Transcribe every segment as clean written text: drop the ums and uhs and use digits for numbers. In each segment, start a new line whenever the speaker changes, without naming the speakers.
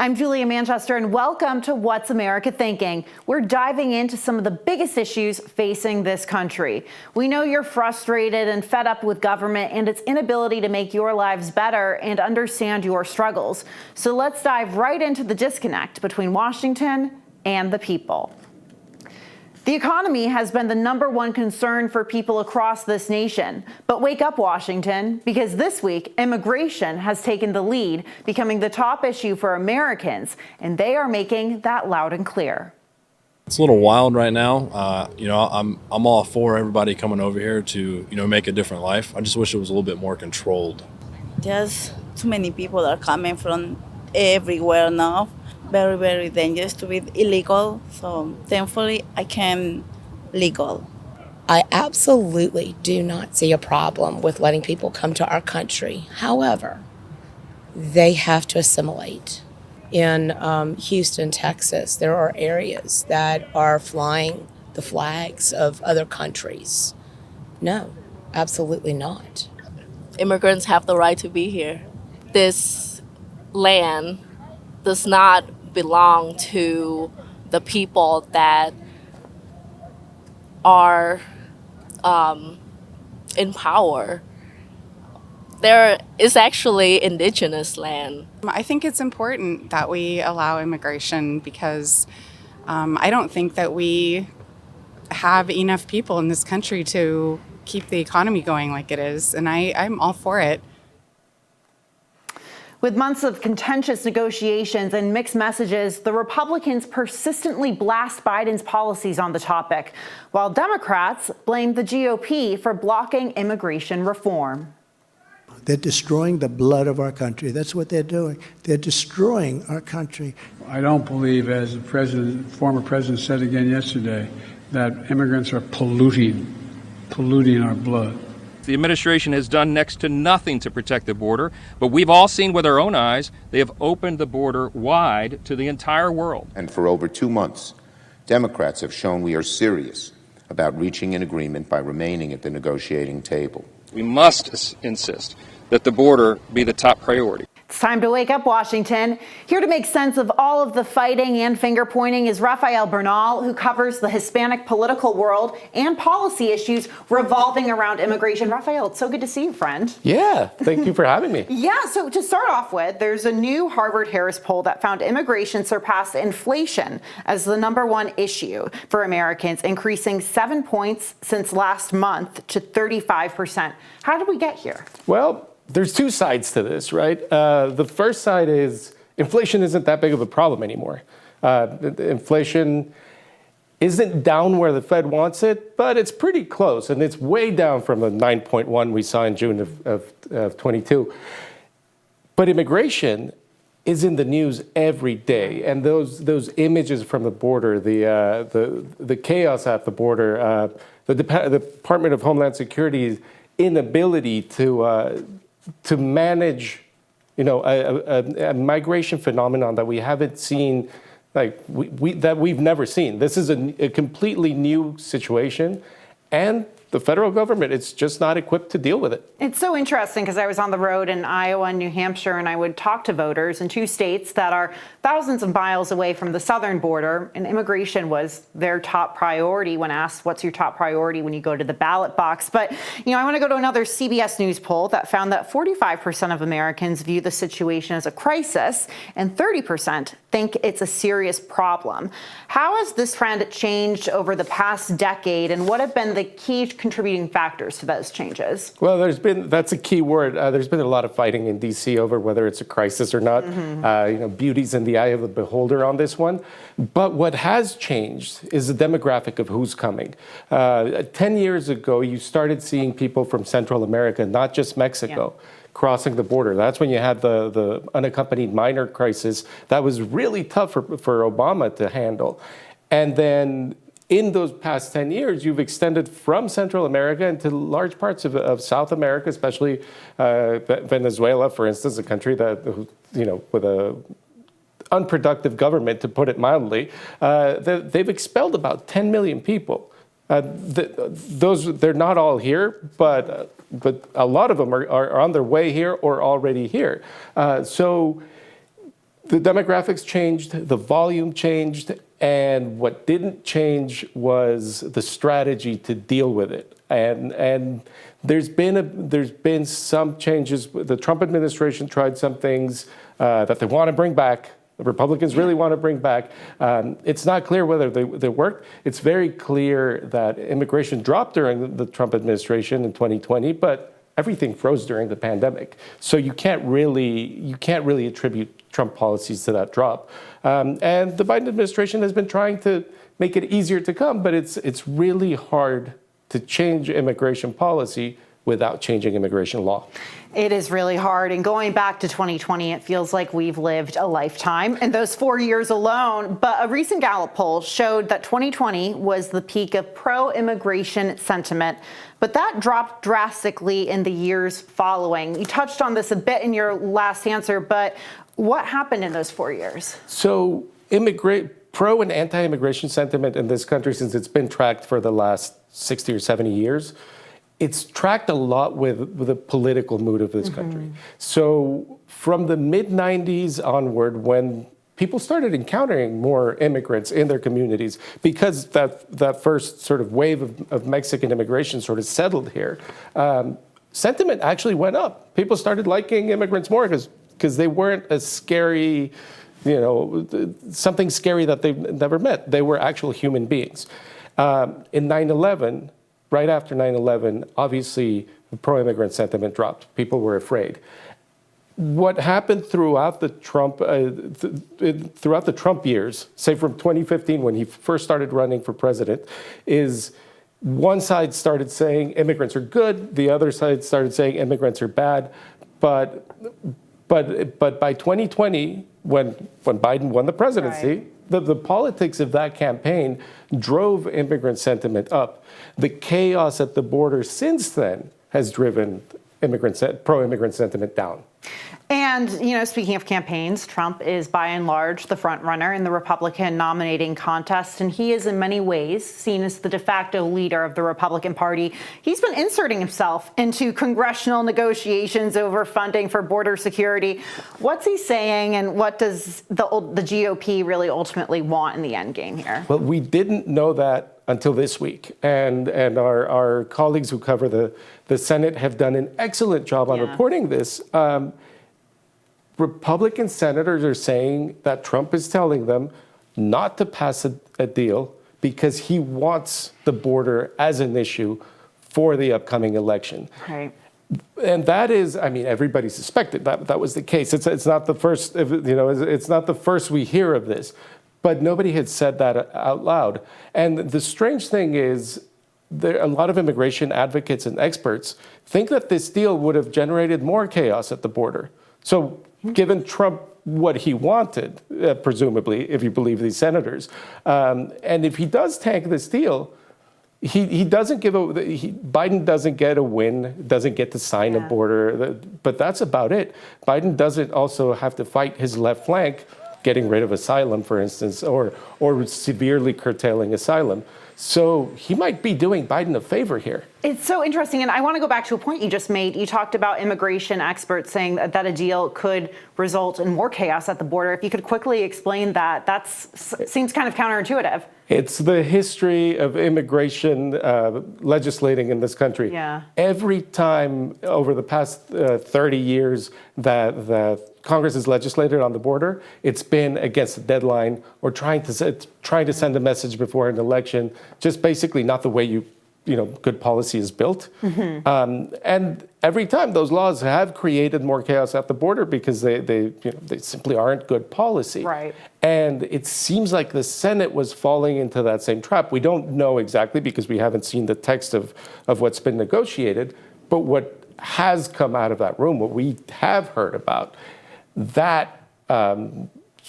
I'm Julia Manchester, and welcome to What's America Thinking. We're diving into some of the biggest issues facing this country. We know you're frustrated and fed up with government and its inability to make your lives better and understand your struggles. So let's dive right into the disconnect between Washington and the people. The economy has been the #1 concern for people across this nation. But wake up, Washington, because this week, immigration has taken the lead, becoming the top issue for Americans, and they are making that loud and clear.
It's a little wild right now. I'm all for everybody coming over here to, make a different life. I just wish it was a little bit more controlled.
Just too many people are coming from everywhere now. Very, very dangerous to be illegal. So thankfully, I can legal.
I absolutely do not see a problem with letting people come to our country. However, they have to assimilate. In Houston, Texas, there are areas that are flying the flags of other countries. No, absolutely not.
Immigrants have the right to be here. This land does not belong to the people that are in power. There is actually indigenous land.
I think it's important that we allow immigration because I don't think that we have enough people in this country to keep the economy going like it is, and I'm all for it.
With months of contentious negotiations and mixed messages, the Republicans persistently blast Biden's policies on the topic, while Democrats blame the GOP for blocking immigration reform.
They're destroying the blood of our country. That's what they're doing. They're destroying our country.
I don't believe, as the former president said again yesterday, that immigrants are polluting our blood.
The administration has done next to nothing to protect the border, but we've all seen with our own eyes they have opened the border wide to the entire world.
And for over 2 months, Democrats have shown we are serious about reaching an agreement by remaining at the negotiating table.
We must insist that the border be the top priority.
It's time to wake up, Washington. Here to make sense of all of the fighting and finger pointing is Rafael Bernal, who covers the Hispanic political world and policy issues revolving around immigration. Rafael, it's so good to see you, friend.
Yeah, thank you for having me.
Yeah, so to start off with, there's a new Harvard-Harris poll that found immigration surpassed inflation as the #1 issue for Americans, increasing 7 points since last month to 35%. How did we get here?
Well, there's two sides to this, right? The first side is inflation isn't that big of a problem anymore. Inflation isn't down where the Fed wants it, but it's pretty close, and it's way down from the 9.1 we saw in June of 22. But immigration is in the news every day, and those images from the border, the chaos at the border, the Department of Homeland Security's inability to manage, a migration phenomenon that we haven't seen, that we've never seen. This is a completely new situation, and the federal government, it's just not equipped to deal with it.
It's so interesting because I was on the road in Iowa and New Hampshire, and I would talk to voters in 2 states that are thousands of miles away from the southern border, and immigration was their top priority when asked, what's your top priority when you go to the ballot box? But, I want to go to another CBS News poll that found that 45% of Americans view the situation as a crisis, and 30% think it's a serious problem. How has this trend changed over the past decade, and what have been the key contributing factors to those changes?
Well, that's a key word. There's been a lot of fighting in D.C. over whether it's a crisis or not. Beauty's in the eye of the beholder on this one. But what has changed is the demographic of who's coming. 10 years ago, you started seeing people from Central America, not just Mexico, crossing the border. That's when you had the unaccompanied minor crisis. That was really tough for Obama to handle. And then in those past 10 years, you've extended from Central America into large parts of South America, especially Venezuela, for instance, a country that, with a unproductive government, to put it mildly. They've expelled about 10 million people. They're not all here, but a lot of them are on their way here or already here. So the demographics changed, the volume changed, and what didn't change was the strategy to deal with it. And there's been some changes. The Trump administration tried some things that they want to bring back. The Republicans really want to bring back. It's not clear whether they worked. It's very clear that immigration dropped during the Trump administration in 2020, but everything froze during the pandemic. So you can't really attribute Trump policies to that drop. And the Biden administration has been trying to make it easier to come, but it's really hard to change immigration policy without changing immigration law.
It is really hard. And going back to 2020, it feels like we've lived a lifetime in those 4 years alone. But a recent Gallup poll showed that 2020 was the peak of pro-immigration sentiment. But that dropped drastically in the years following. You touched on this a bit in your last answer, but what happened in those 4 years?
So pro and anti-immigration sentiment in this country, since it's been tracked for the last 60 or 70 years, it's tracked a lot with the political mood of this country. So from the mid-90s onward, when people started encountering more immigrants in their communities, because that first sort of wave of Mexican immigration sort of settled here, sentiment actually went up. People started liking immigrants more because they weren't as scary, something scary that they've never met. They were actual human beings. In 9/11, right after 9/11, obviously, the pro-immigrant sentiment dropped. People were afraid. What happened throughout the Trump years, say from 2015 when he first started running for president, is one side started saying immigrants are good, the other side started saying immigrants are bad. But by 2020, when Biden won the presidency, the politics of that campaign drove immigrant sentiment up. The chaos at the border since then has driven pro-immigrant sentiment down.
And, speaking of campaigns, Trump is by and large the front runner in the Republican nominating contest, and he is in many ways seen as the de facto leader of the Republican Party. He's been inserting himself into congressional negotiations over funding for border security. What's he saying, and what does the GOP really ultimately want in the end game here?
Well, we didn't know that until this week, and our colleagues who cover the Senate have done an excellent job on reporting this. Republican senators are saying that Trump is telling them not to pass a deal because he wants the border as an issue for the upcoming election.
Right.
And that is, everybody suspected that was the case. It's not the first, it's not the first we hear of this, but nobody had said that out loud. And the strange thing is, a lot of immigration advocates and experts think that this deal would have generated more chaos at the border. So given Trump what he wanted, presumably, if you believe these senators, and if he does tank this deal, he doesn't Biden doesn't get a win, doesn't get to sign a border, but that's about it. Biden doesn't also have to fight his left flank, getting rid of asylum, for instance, or severely curtailing asylum. So he might be doing Biden a favor here.
It's so interesting, and I want to go back to a point you just made. You talked about immigration experts saying that a deal could result in more chaos at the border. If you could quickly explain that, that seems kind of counterintuitive.
It's the history of immigration legislating in this country.
Yeah.
Every time over the past 30 years that Congress has legislated on the border, it's been against a deadline or trying to send a message before an election, just basically not the way good policy is built. And every time those laws have created more chaos at the border because they simply aren't good policy.
Right.
And it seems like the Senate was falling into that same trap. We don't know exactly because we haven't seen the text of what's been negotiated, but what has come out of that room, what we have heard about, that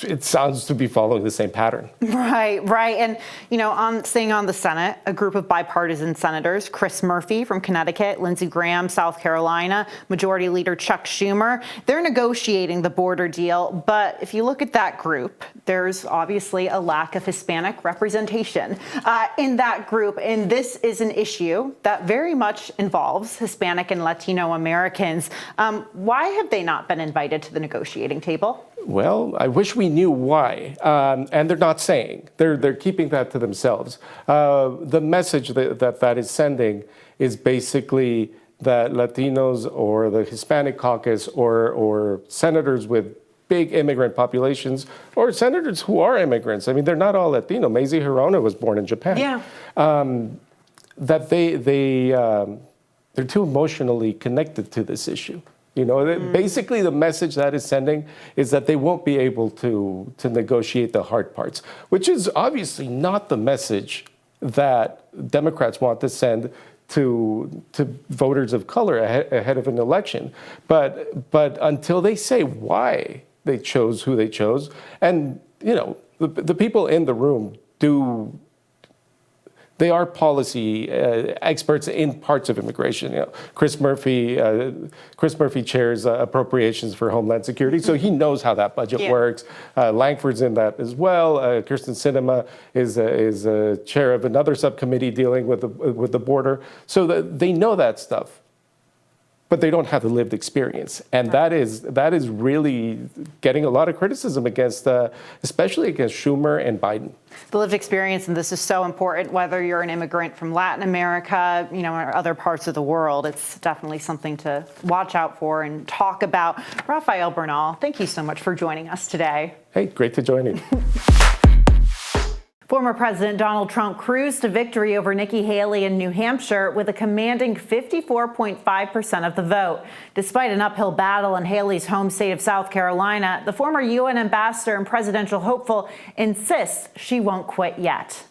it sounds to be following the same pattern.
Right. And, staying on the Senate, a group of bipartisan senators, Chris Murphy from Connecticut, Lindsey Graham, South Carolina, Majority Leader Chuck Schumer, they're negotiating the border deal. But if you look at that group, there's obviously a lack of Hispanic representation in that group. And this is an issue that very much involves Hispanic and Latino Americans. Why have they not been invited to the negotiating table?
Well, I wish we knew why, and they're not saying. They're keeping that to themselves. The message that is sending is basically that Latinos or the Hispanic caucus or senators with big immigrant populations or senators who are immigrants. I mean, they're not all Latino. Mazie Hirono was born in Japan.
Yeah.
That they're too emotionally connected to this issue. You know, basically the message that is sending is that they won't be able to negotiate the hard parts, which is obviously not the message that Democrats want to send to voters of color ahead of an election. But until they say why they chose who they chose, and you know, the people in the room they are policy experts in parts of immigration. You know, Chris Murphy chairs appropriations for Homeland Security, so he knows how that budget works. Langford's in that as well. Kirsten Sinema is a chair of another subcommittee dealing with the border, so they know that stuff. But they don't have the lived experience, and that is really getting a lot of criticism against, especially against Schumer and Biden.
The lived experience, and this is so important, whether you're an immigrant from Latin America, you know, or other parts of the world. It's definitely something to watch out for and talk about. Rafael Bernal, thank you so much for joining us today.
Hey, great to join you.
Former President Donald Trump cruised to victory over Nikki Haley in New Hampshire with a commanding 54.5% of the vote. Despite an uphill battle in Haley's home state of South Carolina, the former UN ambassador and presidential hopeful insists she won't quit yet.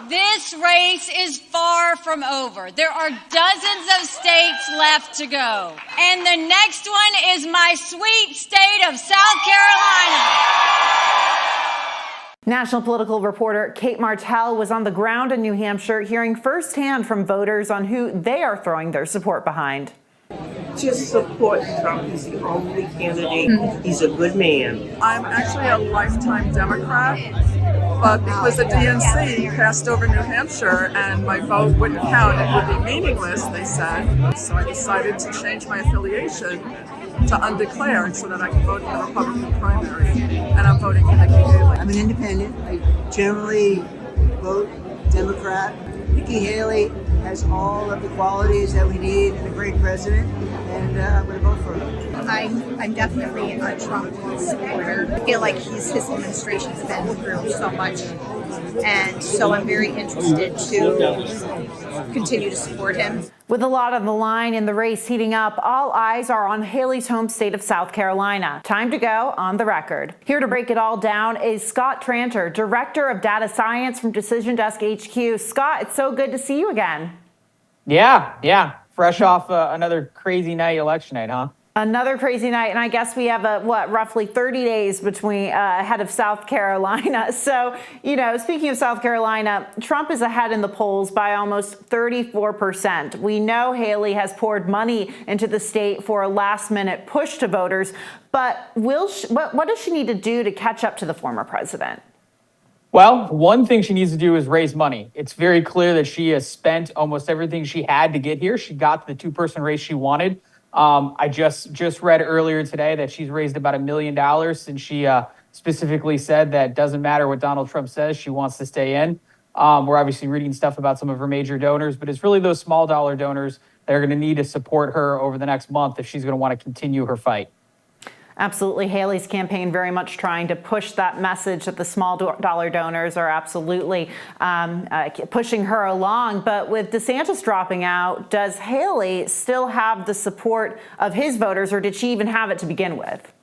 This race is far from over. There are dozens of states left to go. And the next one is my sweet state of South Carolina.
National political reporter Kate Martell was on the ground in New Hampshire, hearing firsthand from voters on who they are throwing their support behind.
Just support Trump. He's the only candidate. He's a good man.
I'm actually a lifetime Democrat, but because the DNC passed over New Hampshire and my vote wouldn't count, it would be meaningless, they said. So I decided to change my affiliation to undeclared so that I can vote in the Republican primary. And I'm voting for Nikki Haley.
I'm an independent. I generally vote Democrat. Nikki Haley has all of the qualities that we need in a great president, and I'm going to vote for her.
I'm definitely a Trump supporter. I feel like his administration's been through so much, and so I'm very interested to continue to support him.
With a lot on the line in the race heating up, all eyes are on Haley's home state of South Carolina. Time to go on the record. Here to break it all down is Scott Tranter, Director of Data Science from Decision Desk HQ. Scott, it's so good to see you again.
Yeah. Fresh off another crazy night, election night, huh?
Another crazy night, and I guess we have roughly 30 days between ahead of South Carolina. So, you know, speaking of South Carolina, Trump is ahead in the polls by almost 34%. We know Haley has poured money into the state for a last-minute push to voters, but what does she need to do to catch up to the former president?
Well, one thing she needs to do is raise money. It's very clear that she has spent almost everything she had to get here. She got the two-person race she wanted. I just read earlier today that she's raised about $1 million since she specifically said that doesn't matter what Donald Trump says, she wants to stay in. We're obviously reading stuff about some of her major donors, but it's really those small dollar donors that are going to need to support her over the next month if she's going to want to continue her fight.
Absolutely. Haley's campaign very much trying to push that message that the small dollar donors are absolutely pushing her along. But with DeSantis dropping out, does Haley still have the support of his voters, or did she even have it to begin with?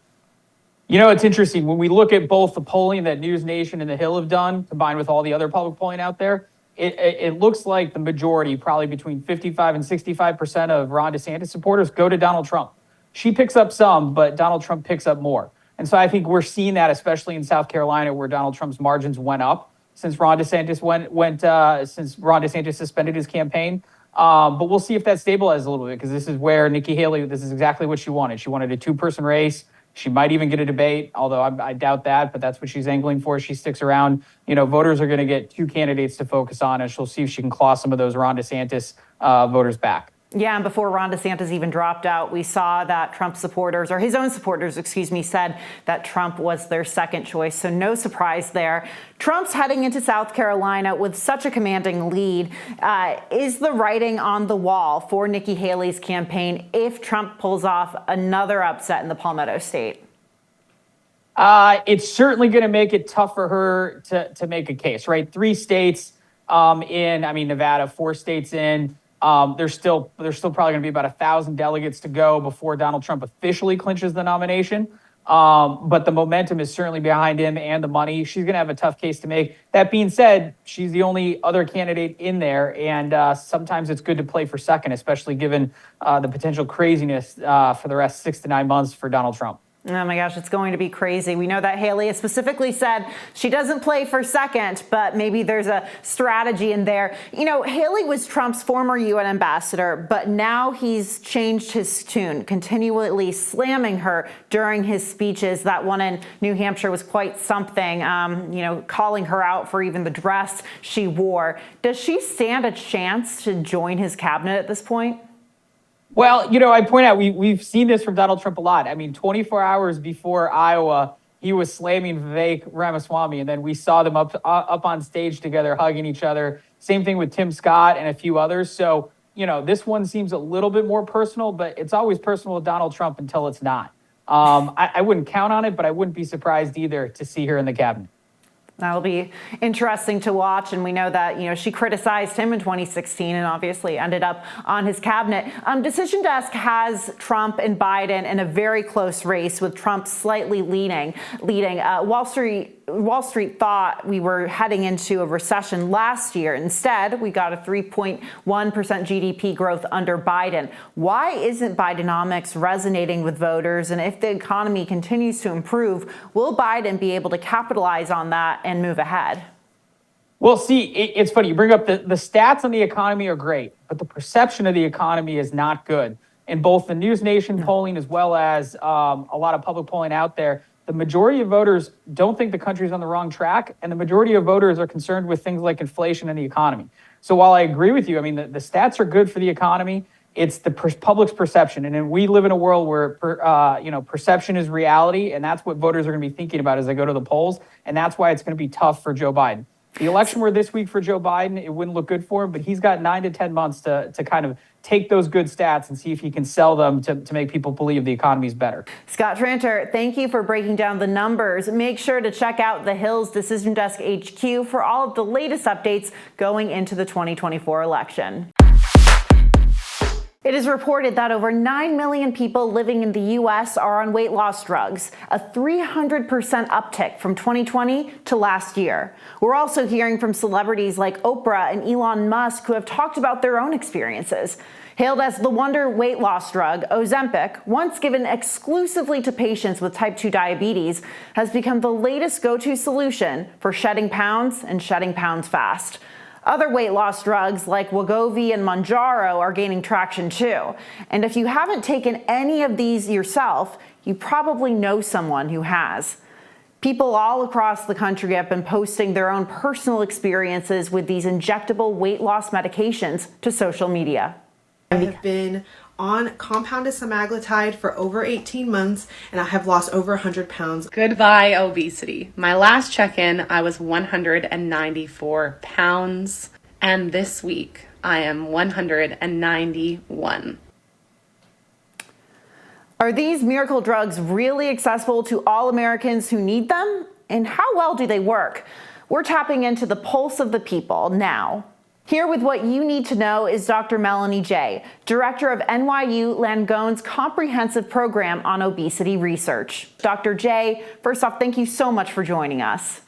You know, it's interesting. When we look at both the polling that News Nation and The Hill have done, combined with all the other public polling out there, it looks like the majority, probably between 55 and 65% of Ron DeSantis supporters go to Donald Trump. She picks up some, but Donald Trump picks up more. And so I think we're seeing that, especially in South Carolina, where Donald Trump's margins went up since Ron DeSantis since Ron DeSantis suspended his campaign. But we'll see if that stabilizes a little bit, because this is where Nikki Haley, this is exactly what she wanted. She wanted a two-person race. She might even get a debate, although I doubt that, but that's what she's angling for. She sticks around. You know, voters are going to get two candidates to focus on, and she'll see if she can claw some of those Ron DeSantis voters back.
Yeah, and before Ron DeSantis even dropped out, we saw that Trump supporters, or his own supporters, said that Trump was their second choice. So no surprise there. Trump's heading into South Carolina with such a commanding lead. Is the writing on the wall for Nikki Haley's campaign if Trump pulls off another upset in the Palmetto State?
It's certainly going to make it tough for her to make a case, right? 3 states Nevada, 4 states in. There's still probably going to be about 1,000 delegates to go before Donald Trump officially clinches the nomination. But the momentum is certainly behind him and the money. She's going to have a tough case to make. That being said, she's the only other candidate in there. And sometimes it's good to play for second, especially given the potential craziness for the rest 6 to 9 months for Donald Trump.
Oh my gosh, it's going to be crazy. We know that Haley has specifically said she doesn't play for second, but maybe there's a strategy in there. You know, Haley was Trump's former UN ambassador, but now he's changed his tune, continually slamming her during his speeches. That one in New Hampshire was quite something, calling her out for even the dress she wore. Does she stand a chance to join his cabinet at this point?
Well, I point out we've seen this from Donald Trump a lot. 24 hours before Iowa, he was slamming Vivek Ramaswamy, and then we saw them up on stage together, hugging each other. Same thing with Tim Scott and a few others. So, this one seems a little bit more personal, but it's always personal with Donald Trump until it's not. I wouldn't count on it, but I wouldn't be surprised either to see her in the cabinet.
That'll be interesting to watch. And we know that, she criticized him in 2016 and obviously ended up on his cabinet. Decision Desk has Trump and Biden in a very close race, with Trump slightly leading. Wall Street thought we were heading into a recession last year. Instead, we got a 3.1% GDP growth under Biden. Why isn't Bidenomics resonating with voters? And if the economy continues to improve, will Biden be able to capitalize on that and move ahead?
Well, see, it's funny. You bring up the stats on the economy are great, but the perception of the economy is not good. In both the News Nation polling as well as a lot of public polling out there, the majority of voters don't think the country's on the wrong track, and the majority of voters are concerned with things like inflation and the economy. So while I agree with you, the stats are good for the economy. It's the public's perception, and then we live in a world where perception is reality, and that's what voters are going to be thinking about as they go to the polls, and that's why it's going to be tough for Joe Biden. The election were this week for Joe Biden, it wouldn't look good for him, but he's got 9 to 10 months to kind of take those good stats and see if he can sell them to make people believe the economy's better.
Scott Tranter, thank you for breaking down the numbers. Make sure to check out the Hill's Decision Desk HQ for all of the latest updates going into the 2024 election. It is reported that over 9 million people living in the U.S. are on weight loss drugs, a 300% uptick from 2020 to last year. We're also hearing from celebrities like Oprah and Elon Musk who have talked about their own experiences. Hailed as the wonder weight loss drug, Ozempic, once given exclusively to patients with type 2 diabetes, has become the latest go-to solution for shedding pounds and shedding pounds fast. Other weight loss drugs like Wegovy and Mounjaro are gaining traction too. And if you haven't taken any of these yourself, you probably know someone who has. People all across the country have been posting their own personal experiences with these injectable weight loss medications to social media.
I have been on compounded semaglutide for over 18 months and I have lost over 100 pounds.
Goodbye, obesity. My last check-in, I was 194 pounds, and this week I am 191.
Are these miracle drugs really accessible to all Americans who need them? And how well do they work? We're tapping into the pulse of the people now. Here with what you need to know is Dr. Melanie Jay, director of NYU Langone's comprehensive program on obesity research. Dr. Jay, first off, thank you so much for joining us.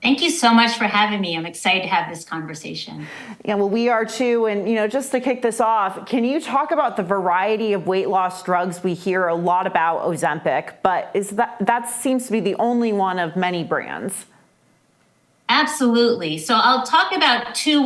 Thank you so much for having me. I'm excited to have this conversation.
Yeah, well, we are too. And, just to kick this off, can you talk about the variety of weight loss drugs? We hear a lot about Ozempic, but that seems to be the only one of many brands.
Absolutely. So I'll talk about two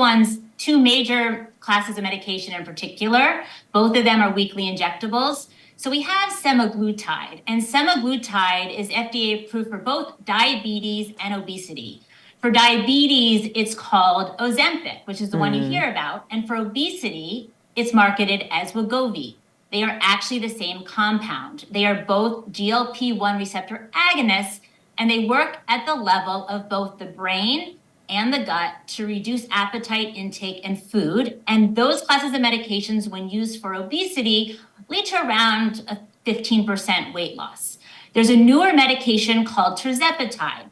major classes of medication in particular. Both of them are weekly injectables. So we have semaglutide, and semaglutide is FDA approved for both diabetes and obesity. For diabetes, it's called Ozempic, which is the one you hear about. And for obesity, It's marketed as Wegovy. They are actually the same compound. They are both GLP-1 receptor agonists, and they work at the level of both the brain and the gut to reduce appetite intake and food. And those classes of medications, when used for obesity, lead to around a 15% weight loss. There's a newer medication called tirzepatide.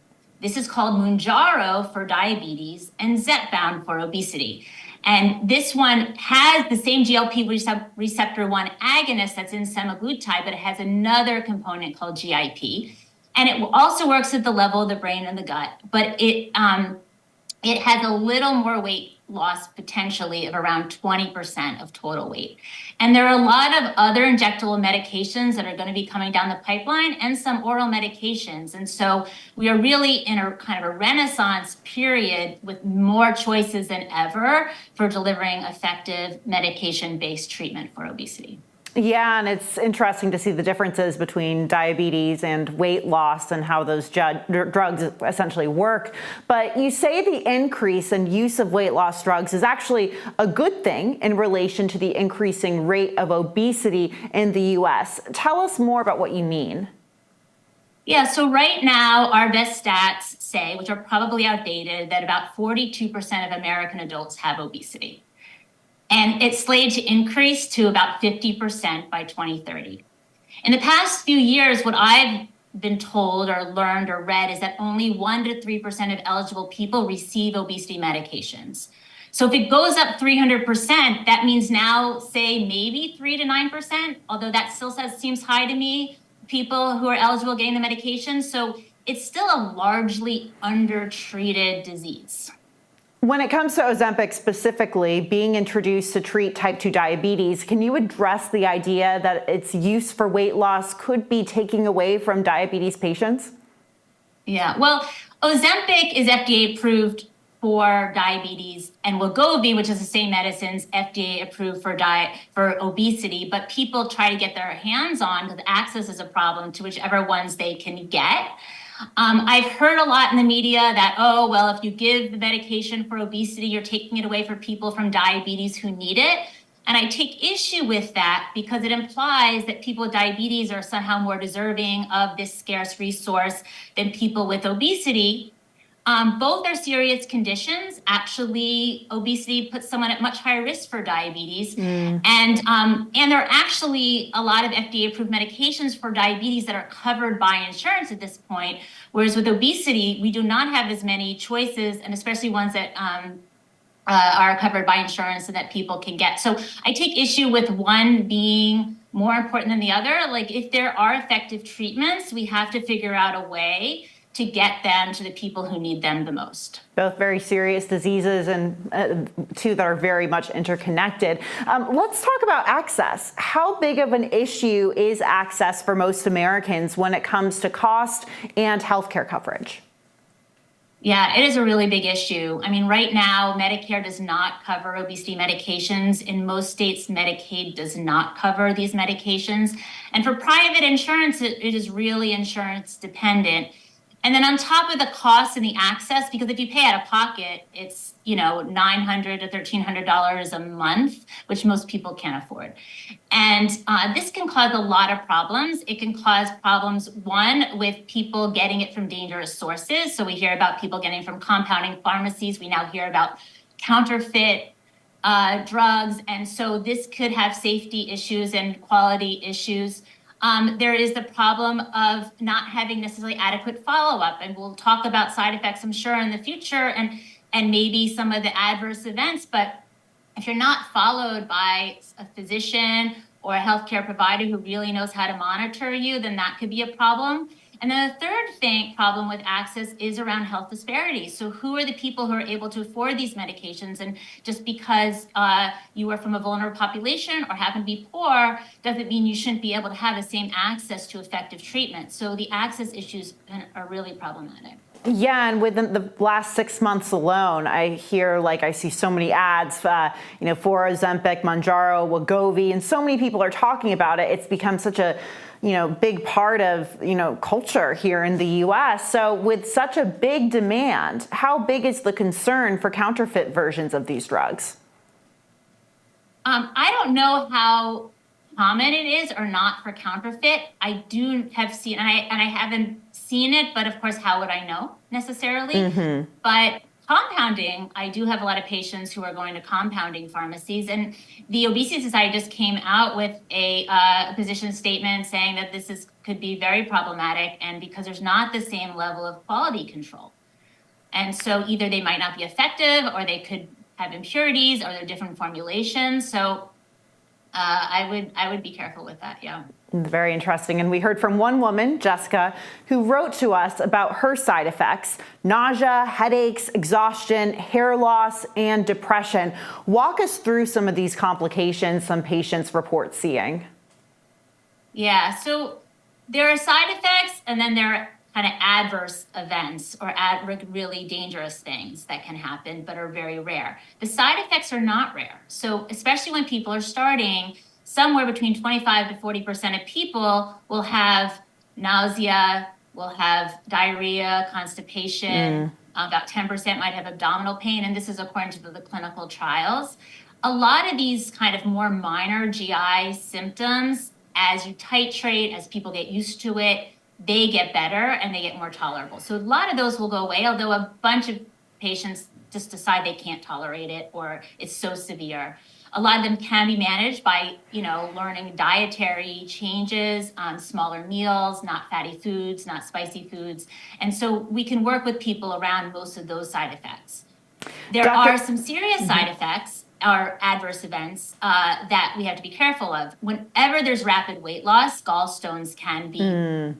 This is called Mounjaro for diabetes and Zepbound for obesity. And this one has the same GLP receptor 1 agonist that's in semaglutide, but it has another component called GIP. And it also works at the level of the brain and the gut, but it has a little more weight loss potentially of around 20% of total weight. And there are a lot of other injectable medications that are going to be coming down the pipeline and some oral medications. And so we are really in a kind of a renaissance period with more choices than ever for delivering effective medication-based treatment for obesity.
Yeah, and it's interesting to see the differences between diabetes and weight loss and how those drugs essentially work. But you say the increase in use of weight loss drugs is actually a good thing in relation to the increasing rate of obesity in the U.S. Tell us more about what you mean.
Yeah, so right now, our best stats say, which are probably outdated, that about 42% of American adults have obesity. And it's slated to increase to about 50% by 2030. In the past few years, what I've been told or learned or read is that only 1 to 3% of eligible people receive obesity medications. So if it goes up 300%, that means now, say, maybe 3 to 9%, although that still seems high to me, people who are eligible getting the medication. So it's still a largely undertreated disease.
When it comes to Ozempic specifically being introduced to treat type 2 diabetes, can you address the idea that its use for weight loss could be taking away from diabetes patients?
Yeah, well, Ozempic is FDA approved for diabetes, and Wegovy, which is the same medicines, FDA approved for obesity, but people try to get their hands on because access is a problem to whichever ones they can get. I've heard a lot in the media that, oh, well, if you give the medication for obesity, you're taking it away from people from diabetes who need it. And I take issue with that because it implies that people with diabetes are somehow more deserving of this scarce resource than people with obesity. Both are serious conditions. Actually, obesity puts someone at much higher risk for diabetes. And there are actually a lot of FDA-approved medications for diabetes that are covered by insurance at this point, whereas with obesity, we do not have as many choices, and especially ones that are covered by insurance and that people can get. So I take issue with one being more important than the other. Like, if there are effective treatments, we have to figure out a way to get them to the people who need them the most.
Both very serious diseases and two that are very much interconnected. Let's talk about access. How big of an issue is access for most Americans when it comes to cost and healthcare coverage?
Yeah, it is a really big issue. I mean, right now, Medicare does not cover obesity medications. In most states, Medicaid does not cover these medications. And for private insurance, it is really insurance dependent. And then on top of the cost and the access, because if you pay out of pocket, it's, $900 to $1,300 a month, which most people can't afford. And this can cause a lot of problems. It can cause problems, one, with people getting it from dangerous sources. So we hear about people getting from compounding pharmacies. We now hear about counterfeit drugs. And so this could have safety issues and quality issues. There is the problem of not having necessarily adequate follow-up, and we'll talk about side effects, I'm sure, in the future, and maybe some of the adverse events. But if you're not followed by a physician or a healthcare provider who really knows how to monitor you, then that could be a problem. And then the third problem with access is around health disparities. So who are the people who are able to afford these medications? And just because you are from a vulnerable population or happen to be poor doesn't mean you shouldn't be able to have the same access to effective treatment. So the access issues are really problematic.
Yeah, and within the last 6 months alone, I see so many ads, for Ozempic, Mounjaro, Wegovy, and so many people are talking about it. It's become such a big part of, culture here in the U.S. So with such a big demand, how big is the concern for counterfeit versions of these drugs?
I don't know how common it is or not for counterfeit. I do have seen, and I haven't seen it, but of course, how would I know necessarily? But compounding, I do have a lot of patients who are going to compounding pharmacies, and the Obesity Society just came out with a position statement saying that could be very problematic, and because there's not the same level of quality control. And so either they might not be effective, or they could have impurities, or they're different formulations. So I would be careful with that. Yeah.
Very interesting. And we heard from one woman, Jessica, who wrote to us about her side effects: nausea, headaches, exhaustion, hair loss, and depression. Walk us through some of these complications some patients report seeing.
Yeah. So there are side effects, and then there are kind of adverse events or really dangerous things that can happen, but are very rare. The side effects are not rare. So especially when people are starting, somewhere between 25 to 40% of people will have nausea, will have diarrhea, constipation. About 10% might have abdominal pain. And this is according to the clinical trials. A lot of these kind of more minor GI symptoms, as you titrate, as people get used to it, they get better and they get more tolerable. So a lot of those will go away, although a bunch of patients just decide they can't tolerate it or it's so severe. A lot of them can be managed by, learning dietary changes, smaller meals, not fatty foods, not spicy foods. And so we can work with people around most of those side effects. There are some serious side effects or adverse events that we have to be careful of. Whenever there's rapid weight loss, gallstones can be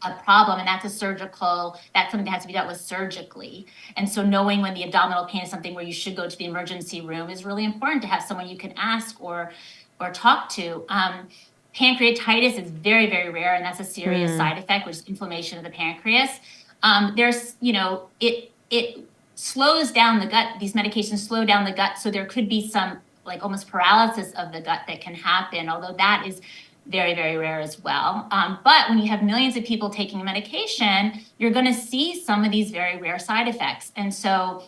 a problem, and that's something that has to be dealt with surgically. And so knowing when the abdominal pain is something where you should go to the emergency room is really important to have someone you can ask or talk to. Pancreatitis is very, very rare, and that's a serious side effect, which is inflammation of the pancreas. It slows down the gut. These medications slow down the gut, so there could be some almost paralysis of the gut that can happen, although that is very, very rare as well. But when you have millions of people taking medication, you're going to see some of these very rare side effects. And so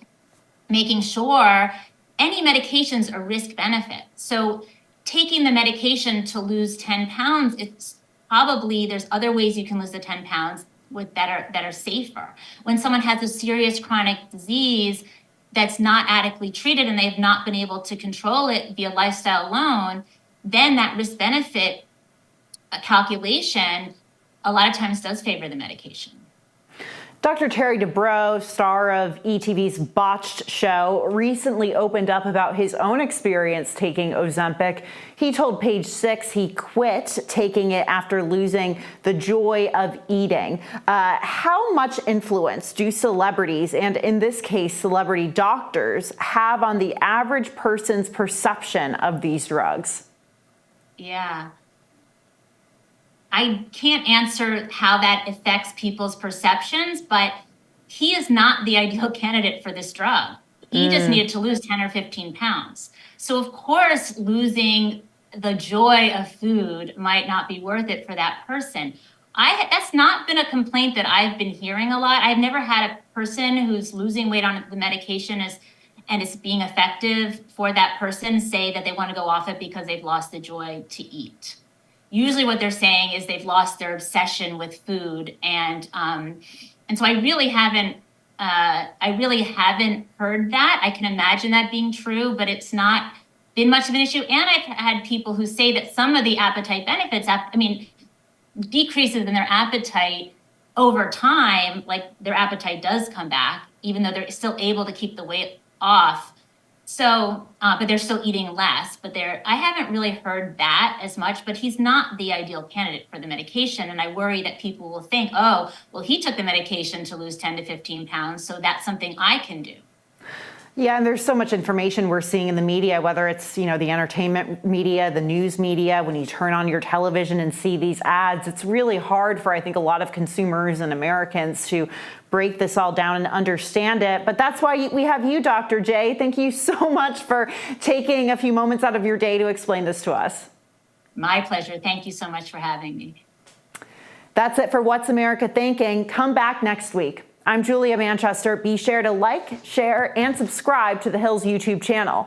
making sure any medications are risk benefit. So taking the medication to lose 10 pounds, there's other ways you can lose the 10 pounds that are safer. When someone has a serious chronic disease that's not adequately treated and they've not been able to control it via lifestyle alone, then that risk benefit calculation a lot of times does favor the medication.
Dr. Terry Dubrow, star of ETV's Botched show, recently opened up about his own experience taking Ozempic. He told Page Six he quit taking it after losing the joy of eating. How much influence do celebrities, and in this case, celebrity doctors, have on the average person's perception of these drugs?
Yeah. I can't answer how that affects people's perceptions, but he is not the ideal candidate for this drug. He just needed to lose 10 or 15 pounds. So of course, losing the joy of food might not be worth it for that person. That's not been a complaint that I've been hearing a lot. I've never had a person who's losing weight on the medication and it's being effective for that person say that they want to go off it because they've lost the joy to eat. Usually what they're saying is they've lost their obsession with food. And so I really haven't heard that. I can imagine that being true, but it's not been much of an issue. And I've had people who say that some of the appetite benefits, decreases in their appetite over time, like their appetite does come back, even though they're still able to keep the weight off. So, but they're still eating less, I haven't really heard that as much, but he's not the ideal candidate for the medication. And I worry that people will think, oh, well, he took the medication to lose 10 to 15 pounds, so that's something I can do.
Yeah, and there's so much information we're seeing in the media, whether it's, the entertainment media, the news media, when you turn on your television and see these ads, it's really hard for, I think, a lot of consumers and Americans to break this all down and understand it. But that's why we have you, Dr. Jay. Thank you so much for taking a few moments out of your day to explain this to us.
My pleasure. Thank you so much for having me.
That's it for What's America Thinking. Come back next week. I'm Julia Manchester. Be sure to like, share, and subscribe to The Hill's YouTube channel.